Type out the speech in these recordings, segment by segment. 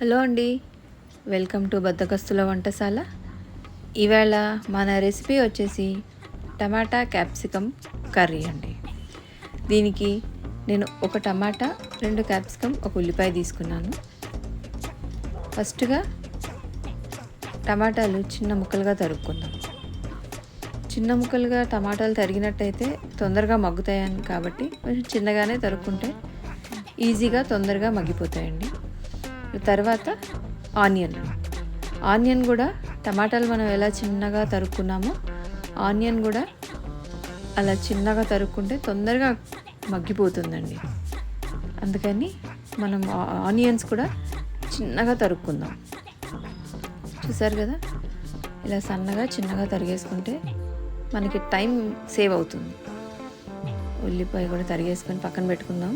Hello అండి, welcome to బద్దకస్తుల వంటశాల. ఇవాళ మన రెసిపీ వచ్చేసి టమాటా క్యాప్సికమ్ కర్రీ అండి. దీనికి నేను ఒక టమాటా, 2 క్యాప్సికమ్, ఒక ఉల్లిపాయ తీసుకున్నాను. ఫస్ట్గా టమాటాలు చిన్న ముక్కలుగా తరుక్కుందాం. చిన్న ముక్కలుగా టమాటాలు తరిగినట్టయితే తొందరగా మగ్గుతాయని కాబట్టి కొంచెం చిన్నగానే తరుక్కుంటే ఈజీగా తొందరగా మగ్గిపోతాయండి. తర్వాత ఆనియన్ కూడా టమాటాలు మనం ఎలా చిన్నగా తరుక్కున్నామో ఆనియన్ కూడా అలా చిన్నగా తరుక్కుంటే తొందరగా మగ్గిపోతుందండి. అందుకని మనం ఆనియన్స్ కూడా చిన్నగా తరుక్కుందాం. చూసారు కదా, ఇలా సన్నగా చిన్నగా తరిగేసుకుంటే మనకి టైం సేవ్ అవుతుంది. ఉల్లిపాయ కూడా తరిగేసుకొని పక్కన పెట్టుకుందాం.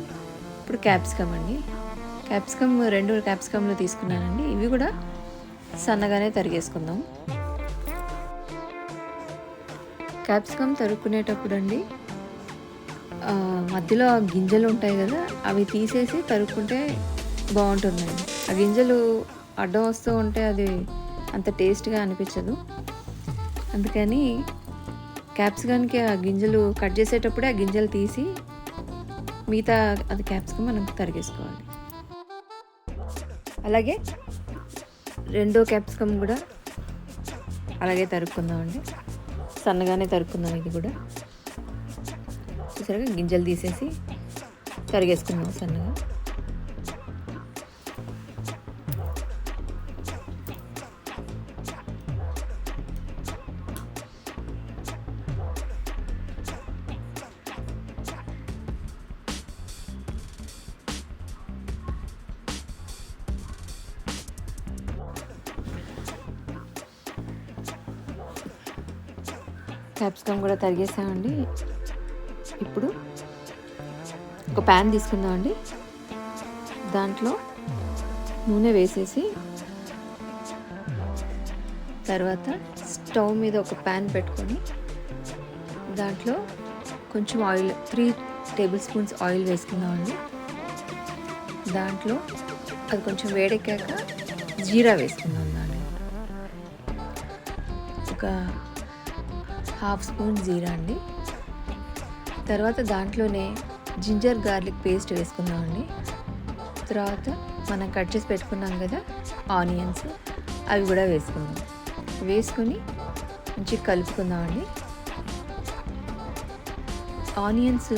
ఇప్పుడు క్యాప్సికమ్ అండి. క్యాప్సికమ్ 2 క్యాప్సికమ్లు తీసుకున్నానండి. ఇవి కూడా సన్నగానే తరిగేసుకుందాం. క్యాప్సికమ్ తరుక్కునేటప్పుడు అండి మధ్యలో గింజలు ఉంటాయి కదా, అవి తీసేసి తరుక్కుంటే బాగుంటుందండి. ఆ గింజలు అడ్డం వస్తూ ఉంటే అది అంత టేస్ట్గా అనిపించదు. అందుకని క్యాప్సికమ్కి ఆ గింజలు కట్ చేసేటప్పుడే ఆ గింజలు తీసి మిగతా అది క్యాప్సికమ్ మనం తరిగేసుకోవాలి. అలాగే 2 క్యాప్సికమ్ కూడా అలాగే తరుక్కుందామండి. సన్నగానే తరుక్కుందాం. ఇది కూడా చూసారుగా, గింజలు తీసేసి తరిగేసుకుందాం సన్నగా. క్యాప్సికమ్ కూడా తరిగేసామండి. ఇప్పుడు ఒక ప్యాన్ తీసుకుందామండి. దాంట్లో నూనె వేసేసి తర్వాత స్టవ్ మీద ఒక ప్యాన్ పెట్టుకొని దాంట్లో కొంచెం ఆయిల్, 3 టేబుల్ స్పూన్స్ ఆయిల్ వేసుకుందామండి. దాంట్లో అది కొంచెం వేడెక్కాక జీరా వేసుకుందాం. దాంట్లో ఒక 1/2 స్పూన్ జీరా అండి. తర్వాత దాంట్లోనే జింజర్ గార్లిక్ పేస్ట్ వేసుకుందామండి. తర్వాత మనం కట్ చేసి పెట్టుకున్నాం కదా ఆనియన్స్, అవి కూడా వేసుకొని మంచిగా కలుపుకుందామండి. ఆనియన్స్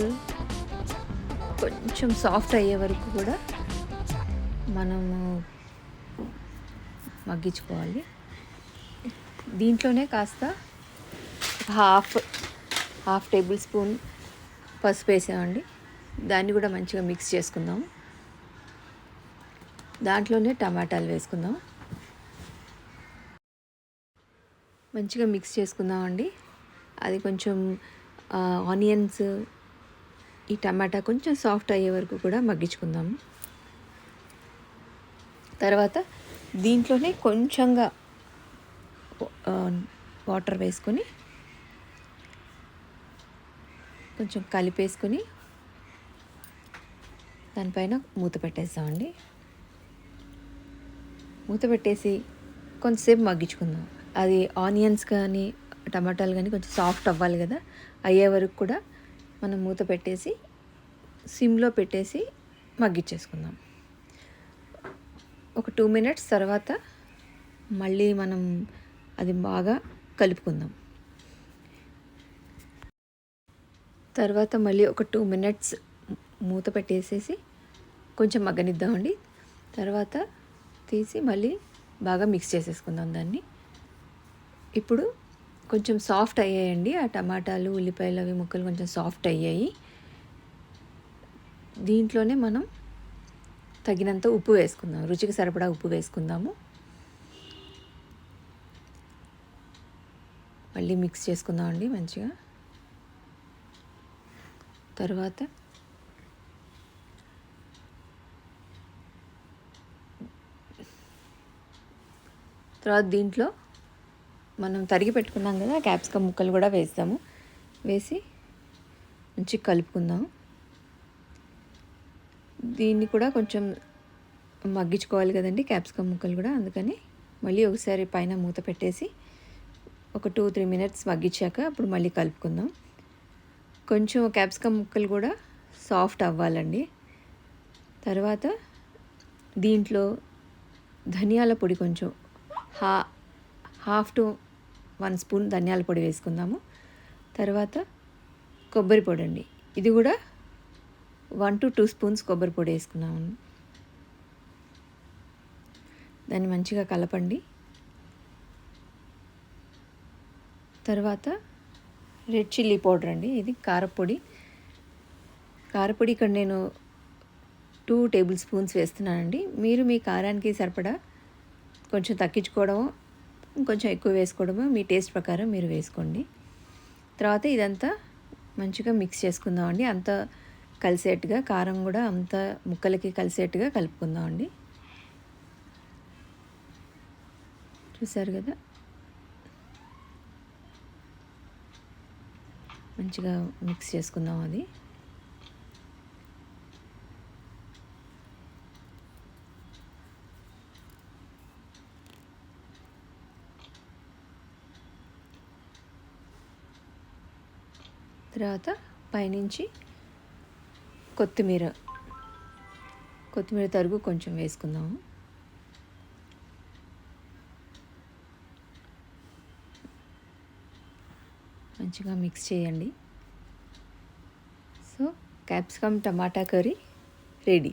కొంచెం సాఫ్ట్ అయ్యే వరకు కూడా మనము మగ్గించుకోవాలి. దీంట్లోనే కాస్త హాఫ్ టేబుల్ స్పూన్ పసుపు వేసామండి. దాన్ని కూడా మంచిగా మిక్స్ చేసుకుందాం. దాంట్లోనే టమాటాలు వేసుకుందాం. మంచిగా మిక్స్ చేసుకుందామండి. అది కొంచెం ఆనియన్స్, ఈ టమాటా కొంచెం సాఫ్ట్ అయ్యే వరకు కూడా మగ్గించుకుందాము. తర్వాత దీంట్లోనే కొంచెంగా వాటర్ వేసుకొని కొంచెం కలిపేసుకొని దానిపైన మూత పెట్టేస్తామండి. మూత పెట్టేసి కొంచెంసేపు మగ్గించుకుందాం. అది ఆనియన్స్ కానీ టమాటాలు కానీ కొంచెం సాఫ్ట్ అవ్వాలి కదా, అయ్యే వరకు కూడా మనం మూత పెట్టేసి సిమ్లో పెట్టేసి మగ్గించేసుకుందాం. ఒక 2 మినిట్స్ తర్వాత మళ్ళీ మనం అది బాగా కలుపుకుందాం. తర్వాత మళ్ళీ ఒక 2 మినిట్స్ మూత పెట్టేసేసి కొంచెం మగ్గనిద్దామండి. తర్వాత తీసి మళ్ళీ బాగా మిక్స్ చేసేసుకుందాం దాన్ని. ఇప్పుడు కొంచెం సాఫ్ట్ అయ్యాయండి ఆ టమాటాలు, ఉల్లిపాయలు, అవి ముక్కలు కొంచెం సాఫ్ట్ అయ్యాయి. దీంట్లోనే మనం తగినంత ఉప్పు వేసుకుందాం. రుచికి సరిపడా ఉప్పు వేసుకుందాము. మళ్ళీ మిక్స్ చేసుకుందామండి మంచిగా. తర్వాత దీంట్లో మనం తరిగి పెట్టుకున్నాం కదా క్యాప్సికమ్ ముక్కలు కూడా వేసి మంచిగా కలుపుకుందాం. దీన్ని కూడా కొంచెం మగ్గించుకోవాలి కదండి క్యాప్సికమ్ ముక్కలు కూడా. అందుకని మళ్ళీ ఒకసారి పైన మూత పెట్టేసి ఒక 2-3 మినిట్స్ మగ్గించాక అప్పుడు మళ్ళీ కలుపుకుందాం. కొంచెం క్యాప్సికమ్ ముక్కలు కూడా సాఫ్ట్ అవ్వాలండి. తర్వాత దీంట్లో ధనియాల పొడి కొంచెం హాఫ్ టు 1 స్పూన్ ధనియాల పొడి వేసుకుందాము. తర్వాత కొబ్బరి పొడి అండి, ఇది కూడా 1 to 2 స్పూన్స్ కొబ్బరి పొడి వేసుకున్నాము. దాన్ని మంచిగా కలపండి. తర్వాత రెడ్ చిల్లీ పౌడర్ అండి, ఇది కారపొడి. కారపొడి ఇక్కడ నేను 2 టేబుల్ స్పూన్స్ వేస్తున్నానండి. మీరు మీ కారానికి సరిపడా కొంచెం తగ్గించుకోవడమో కొంచెం ఎక్కువ వేసుకోవడమో మీ టేస్ట్ ప్రకారం మీరు వేసుకోండి. తర్వాత ఇదంతా మంచిగా మిక్స్ చేసుకుందామండి. అంత కలిసేట్టుగా, కారం కూడా అంత ముక్కలకి కలిసేట్టుగా కలుపుకుందామండి. చూసారు కదా, మంచిగా మిక్స్ చేసుకుందాం అది. తర్వాత పైనుంచి కొత్తిమీర తరుగు కొంచెం వేసుకుందాము. మంచిగా మిక్స్ చేయండి. సో క్యాప్సికమ్ టమాటా కర్రీ రెడీ.